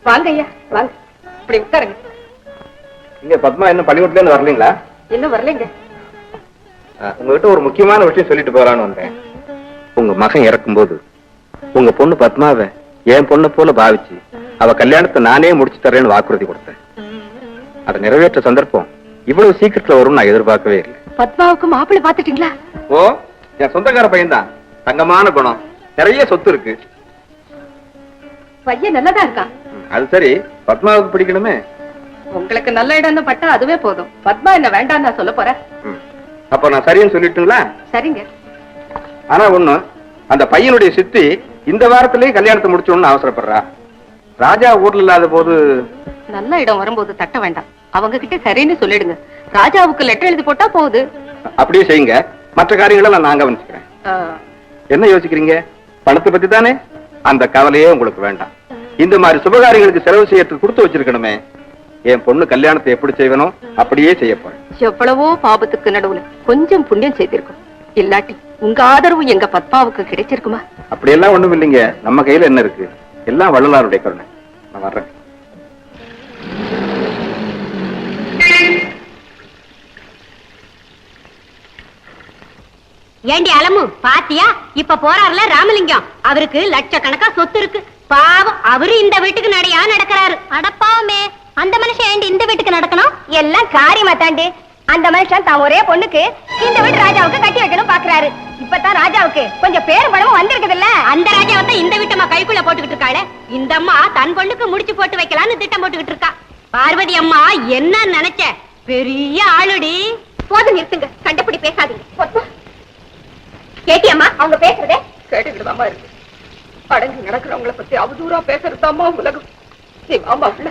வாங்க ஐயா வாங்க, இப்படி உட்காருங்க. இங்க பத்மா இன்னும் பள்ளிக்கூடத்துல இருந்து வரலீங்களா? இன்னும் வரலைங்க. உங்ககிட்ட ஒரு முக்கியமான விஷயம் சொல்லிட்டு போகலான்னு வந்தேன். உங்க மகன் இறக்கும்போது உங்க பொண்ணு பத்மாவை என் பொண்ணு போல பாவிச்சு அவ கல்யாணத்தை நானே முடிச்சு தரேன்னு வாக்குறுதி கொடுத்தேன். அதை நிறைவேற்ற சந்தர்ப்பம் இவ்வளவு சீக்கிரத்துல வரும்னு நான் எதிர்பார்க்கவே இல்லை. பத்மாவுக்கு மாப்பிள்ளை பாத்துட்டீங்களா? ஓ, என் சொந்தக்கார பையன் தான். தங்கமான குணம், நிறைய சொத்து இருக்கு. பையன் நல்லதா இருக்கான். அது சரி, பத்மாவுக்கு பிடிக்கணுமே. உங்களுக்கு நல்ல இடம் பட்டா அதுவே போதும். பத்மா என்ன வேண்டாம் நான் சொல்ல போறேன். அப்ப நான் சரின்னு சொல்லிட்டுங்களா? சரிங்க. ஆனா ஒண்ணு, அந்த பையனுடைய சித்தி இந்த வாரத்திலேயே கல்யாணத்தை முடிச்சோம்னு அவசரப்படுறா. ராஜா ஊர்ல இல்லாத போது நல்ல இடம் வரும்போது தட்ட வேண்டாம். அவங்க கிட்ட சரின்னு சொல்லிடுங்க. ராஜாவுக்கு லெட்டர் எழுதி போட்டா போகுது. அப்படியே செய்யுங்க. மற்ற காரியங்களை நான் கவனிச்சுக்கிறேன். என்ன யோசிக்கிறீங்க? பணத்தை பத்தி தானே? அந்த கவலையே உங்களுக்கு வேண்டாம். இந்த மாதிரி சுபகாரியங்களுக்கு செலவு செய்யறதுக்கு கொடுத்து வச்சிருக்கணுமே. என் பொண்ணு கல்யாணத்தை எப்படி செய்வனோ அப்படியே செய்ய போறேன். எவ்வளவோ பாபத்துக்கு நடுவுல கொஞ்சம் புண்ணியம் செய்திருக்கும். இல்லாட்டி உங்க ஆதரவு எங்க பத்மாவுக்கு கிடைச்சிருக்குமா? அப்படியெல்லாம் ஒண்ணும் இல்லைங்க. நம்ம கையில என்ன இருக்கு? எல்லாம் வள்ளலாருடைய கருணை. நான் வர்றேன். ஏண்டி அலமு பாத்தியா? இப்ப போறாருல ராமலிங்கம், அவருக்கு லட்சக்கணக்கா சொத்து இருக்கு. பாவம், அவரு இந்த வீட்டுக்கு நடையா நடக்கிறாரு. அடப்பாமே, அந்த மனுஷன் ஏண்டி இந்த வீட்டுக்கு நடக்கணும்? எல்லாம் காரியமா தாண்டி. அந்த மனுஷன் தான் ஒரே பொண்ணுக்கு இந்த வீட்டு ராஜாவுக்கு கட்டி வைக்கணும் பாக்குறாரு. இப்பதான் ராஜாவுக்கு கொஞ்சம் பேரும் படமும் வந்திருக்குது இல்ல. அந்த ராஜாவை தான் இந்த வீட்டம்மா கைக்குள்ள போட்டுக்கிட்டு இருக்காளே. இந்த அம்மா தன் பொண்ணுக்கு முடிச்சு போட்டு வைக்கலான்னு திட்டம் போட்டுக்கிட்டு இருக்கா. பார்வதி அம்மா என்ன நினைச்ச? பெரிய ஆளுடி. போது நிறுத்துங்க, கண்டபடி பேசாதீங்க. கேட்டியம்மா அவங்க பேசுறதே? கேட்டுக்கிட்டுதாமா இருக்கு. அடங்கி நடக்கிறவங்களை பத்தி அவதூறா பேசுறதாமா உலகம். நீ வாமா உள்ள.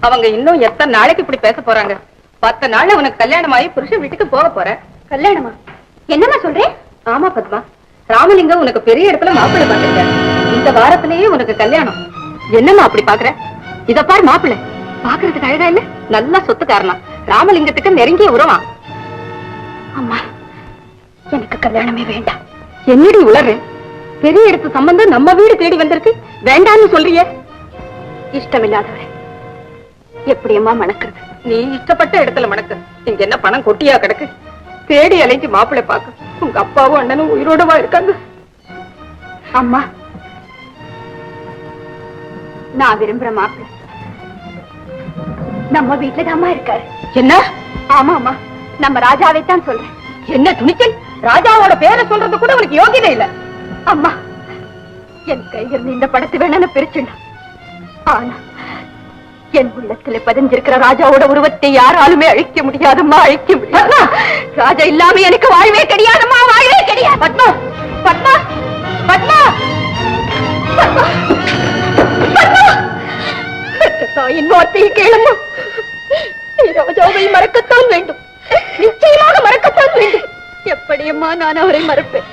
அவங்க இன்னும் எத்தனை நாளைக்கு இப்படி பேச போறாங்க? 10 நாள்ல உனக்கு கல்யாணம் ஆகி புருஷன் வீட்டுக்கு போக போற. கல்யாணமா? என்னம்மா சொல்றேன்? ஆமா பத்மா, ராமலிங்கம் உனக்கு பெரிய இடத்துல மாப்பிள்ளை பாத்துருக்காரு. இந்த வாரத்திலேயே உனக்கு கல்யாணம். என்னம்மா அப்படி பாக்குற? இத பாரு, மாப்பிள்ளை பாக்குறதுக்கு அழகா இல்ல? நல்லா சொத்துக்காரனா, ராமலிங்கத்துக்கு நெருங்கிய உறவா. அம்மா, எனக்கு கல்யாணமே வேண்டாம். என்னடி உளறு? பெரிய இடத்து சம்பந்தம் நம்ம வீடு தேடி வந்திருக்கு, வேண்டான்னு சொல்றிய? இஷ்டமில்லாதவரை எப்படியம்மா மணக்கிறது? நீ இஷ்டப்பட்ட இடத்துல மணக்கு. இங்க என்ன பணம் கொட்டியா கிடக்கு? தேடி அலைஞ்சு மாப்பிள்ளை பாக்க உங்க அப்பாவும் அண்ணனும் உயிரோடவா இருக்காங்க. அம்மா, நான் விரும்புற மாப்பிள்ளை நம்ம வீட்டுலதாம்மா இருக்காரு. என்ன? ஆமா அம்மா, நம்ம ராஜாவைத்தான் சொல்றேன். என்ன துணிச்சல்? ராஜாவோட பேரை சொல்றது கூட உனக்கு யோகியதை இல்ல. அம்மா, என் கையில் இந்த படத்தை வேணும்னு பிரிச்சுடா. ஆனா என் உள்ளத்துல பதிஞ்சிருக்கிற ராஜாவோட உருவத்தை யாராலுமே அழிக்க முடியாதம்மா, அழிக்க முடியாது. ராஜா இல்லாம எனக்கு வாழ்வே கிடையாதம்மா, வாழ்வே கிடையாது. பத்மா, பத்மா, பத்மா, பத்மா, பத்மா, தாயின் வார்த்தையை கேளுமா. ராஜாவை மறக்கத்தான் வேண்டும், நிச்சயமாக மறக்கத்தான் வேண்டும். எப்படியம்மா நான் அவரை மறப்பேன்?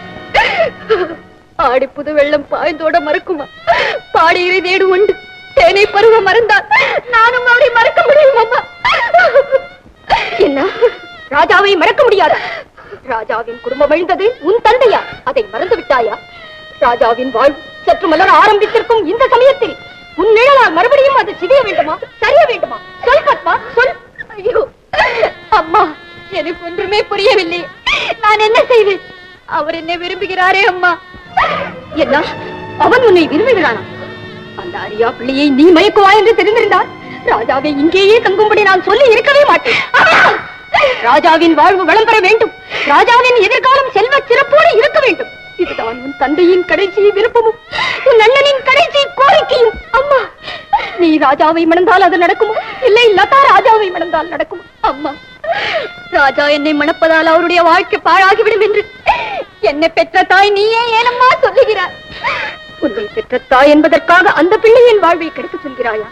ஆடி புது வெள்ளம் பாய்ந்தோட மறக்குமா? பாடியிரை தேடு உண்டு, தேனை பருவ மறந்தால் நானும் அவரை மறக்க முடியும் அம்மா. என்ன, ராஜாவை மறக்க முடியாது? ராஜாவின் குடும்பம் விழுந்தது உன் தந்தையா? அதை மறந்து விட்டாயா? ராஜாவின் வாழ்வு சற்று மலர ஆரம்பித்திருக்கும் இந்த சமயத்தில் உன் நிழலால் மறுபடியும் அது சிதைய வேண்டுமா, சரிய வேண்டுமா? சொல் பத்மா, சொல். ஐயோ அம்மா, எனக்கு ஒன்றுமே புரியவில்லை. நான் என்ன செய்வேன்? அவர் என்னை விரும்புகிறாரே அம்மா. என்ன, அவன் உன்னை விரும்புகிறானா? அந்த அரியா பிள்ளையை நீ மயக்குவா என்று தெரிந்திருந்தால் ராஜாவை இங்கேயே தங்கும்படி நான் சொல்லி இருக்கவே மாட்டேன். ராஜாவின் வாழ்வு வளம் பெற வேண்டும், ராஜாவின் எதிர்காலம் செல்வ சிறப்போடு இருக்க வேண்டும். இதுதான் உன் தந்தையின் கடைசி விருப்பமும் உன் அண்ணனின் கடைசி கோரிக்கையும். அம்மா, நீ ராஜாவை மணந்தால் அது நடக்குமோ, இல்லை லதா ராஜாவை மணந்தால் நடக்குமோ? அம்மா, ராஜா என்னை மணப்பதால் அவருடைய வாழ்க்கை பாழாகிவிடும் என்று என்னை பெற்ற தாய் நீயே ஏனம்மா சொல்லுகிறார்? உன்னை பெற்ற தாய் என்பதற்காக அந்த பிள்ளையின் வாழ்வை கெடுக்க சொல்கிறாயா?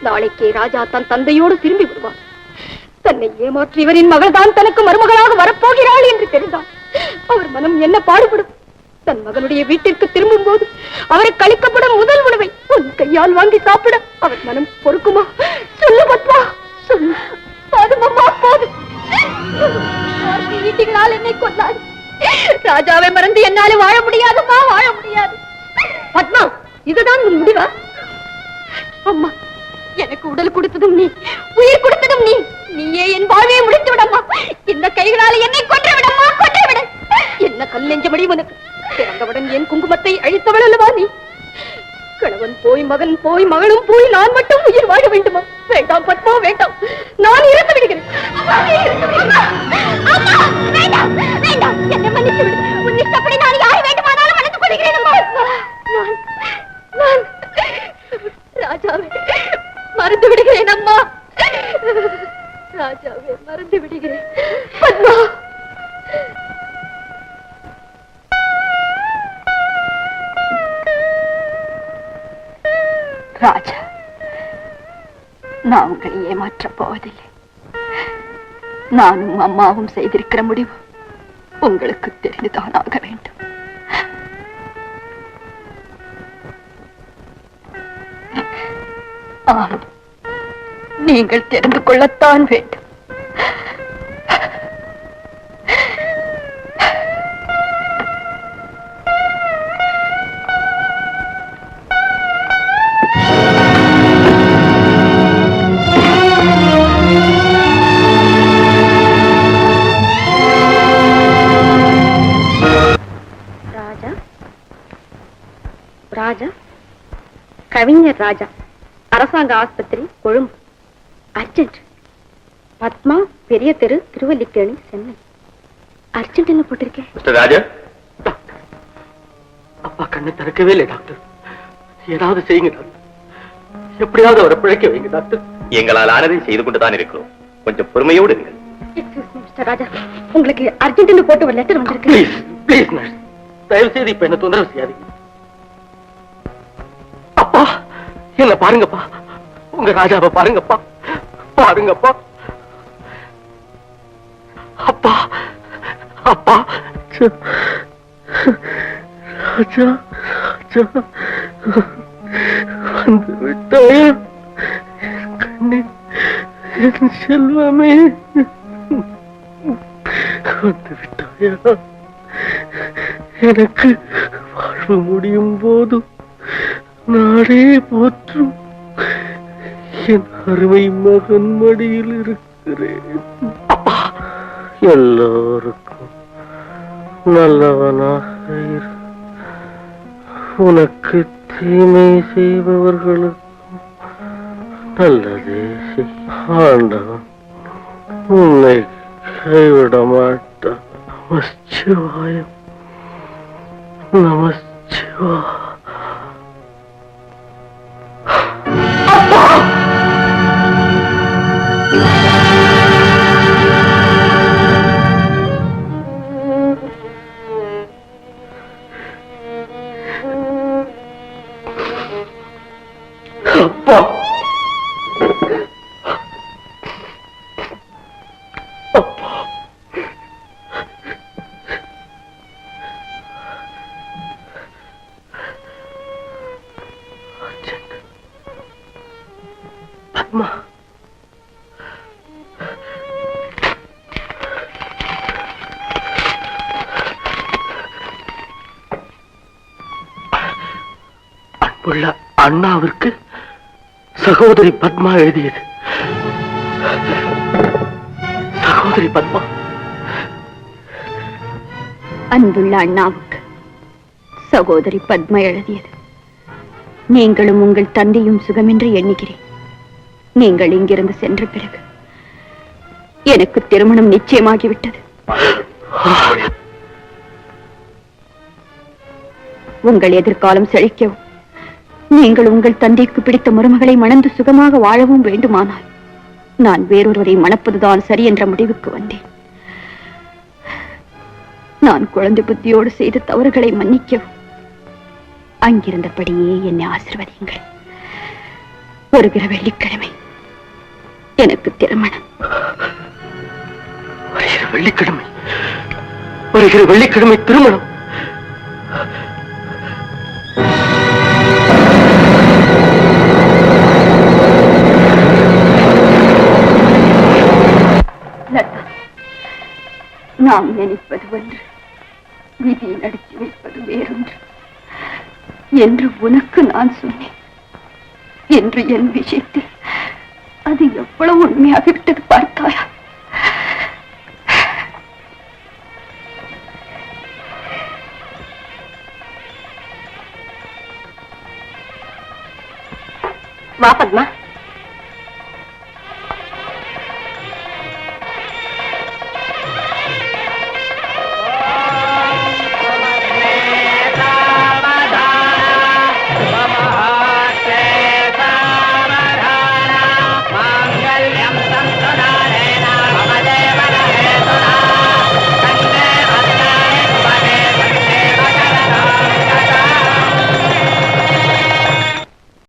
நாளைக்கே ராஜா தன் தந்தையோடு திரும்பி விடுவார். தன்னை ஏமாற்றியவரின் மகள் தான் தனக்கு மருமகளாக வரப்போகிறாள் என்று தெரிந்தார் அவர் மனம் என்ன பாடுபடும்? தன் மகனுடைய வீட்டிற்கு திரும்பும் போது அவருக்கு அளிக்கப்படும் முதல் உணவை உன் கையால் வாங்கி சாப்பிட அவர் மனம் பொறுக்குமா? சொல்லு பத்மா, சொல்லு. போதுமம்மா, போதும். வீட்டுகளால் என்னை கொண்டாது. ராஜாவை மறந்து என்னால வாழ முடியாதுமா, வாழ முடியாது. பத்மா, இதுதான் உன் முடிவா? அம்மா, எனக்கு உடல் கொடுத்ததும் நீ, உயிர் கொடுத்ததும் நீ. நீயே என் வாழ்வையை முடித்து விடம்மா. இந்த கைகளால் என்னை கொன்று விடம்மா, கொன்று விட. என்ன கல் நெஞ்சமடி உனக்கு? பிறந்தவுடன் என் குங்குமத்தை அழித்தவள் அல்லவா நீ? கணவன் போய், மகன் போய், மகளும் போய், நான் மட்டும் உயிர் வாழ வேண்டுமா? வேண்டாம் பத்மா, வேண்டாம். நான் இறந்து விடுகிறேன். வேண்டாம், என்னை மன்னித்து விடு. உன் இஷ்டப்படி நான் யாரை வேண்டுமானாலும் மன்னித்துக் கொள்கிறேன் அம்மா. நான் ராஜாவே மறந்து விடுகிறேன் அம்மா. ராஜாவே மறந்து விடுகிறேன். பத்மா, ராஜா, நான் உங்களை ஏமாற்றப் போவதில்லை. நானும் அம்மாவும் செய்திருக்கிற முடிவு உங்களுக்கு தெரிந்துதான் ஆக வேண்டும். ஆம், நீங்கள் தெரிந்து கொள்ளத்தான் வேண்டும். ராஜா, கவிஞர் ராஜா, அரசாங்க ஆஸ்பத்திரி, கொழும்பு. அர்ஜென்ட். பத்மா, பெரிய தெரு, திருவல்லிக்கேணி, சென்னை. அர்ஜென்ட் என்ன போட்டிருக்கேன்? மிஸ்டர் ராஜா, அப்பா கண்ணை திறக்கவே இல்லை டாக்டர். ஏதாவது செய்யுங்க டாக்டர். எப்படியாவது அவரை பிழைக்க வைங்க டாக்டர். எங்களால் ஆனதை செய்து கொண்டுதான் இருக்கிறோம். கொஞ்சம் பொறுமையோடு இருங்கள். எக்ஸ்கியூஸ் மீ மிஸ்டர் ராஜா, உங்களுக்கு அர்ஜென்ட் போட்டு ஒரு லெட்டர் வந்திருக்கு. ப்ளீஸ் ப்ளீஸ் நர்ஸ், தயவு செய்து இப்ப என்ன தொந்தரவு செய்யாதீங்க. அப்பா, என்ன பாருங்கப்பா, உங்க ராஜாவை பாருங்கப்பா, பாருங்கப்பா. அப்பா அப்பா, ராஜா ராஜா வந்து விட்டாயா? கண்ணே, என் செல்வமே, வந்து விட்டாயா? எனக்கு வாழ்வு முடியும் போது நாடே போற்றும் என் அருமை மகன் மடியில் இருக்கிறேன். அப்பா, எல்லோருக்கும் நல்லவனாக இரு. உனக்கு தீமை செய்பவர்களுக்கும் நல்லதே செய். ஆண்டவன் உன்னை கைவிட மாட்டான். நமச்சிவாயம், நமச்சிவா. அப்பா, அப்பா, பத்மா, அன்புள்ள அண்ணாவிற்கு சகோதரி பத்மா எழுதியது. சகோதரி பத்மா. அன்புள்ள அண்ணாவுக்கு சகோதரி பத்மா எழுதியது. நீங்களும் உங்கள் தந்தையும் சுகமென்று எண்ணுகிறேன். நீங்கள் இங்கிருந்து சென்ற பிறகு எனக்கு திருமணம் நிச்சயமாகிவிட்டது. உங்கள் எதிர்காலம் செழிக்கவும், நீங்கள் உங்கள் தந்தைக்கு பிடித்த மருமகளை மணந்து சுகமாக வாழவும் வேண்டுமானால் நான் வேறொருவரை மணப்பதுதான் சரி என்ற முடிவுக்கு வந்தேன். நான் குழந்தை புத்தியோடு செய்த தவறுகளை மன்னிக்கவும், அங்கிருந்தபடியே என்னை ஆசீர்வதியுங்கள். வருகிற வெள்ளிக்கிழமை எனக்கு திருமணம். வருகிற வெள்ளிக்கிழமை திருமணம். நாம் நினைப்பது ஒன்று, விதியை நடத்தி வைப்பது வேறொன்று என்று உனக்கு நான் சொன்னேன். என்று என் விஷயத்தில் அது எவ்வளவு உண்மையாகிவிட்டது பார்த்தாயா? வா பத்மா.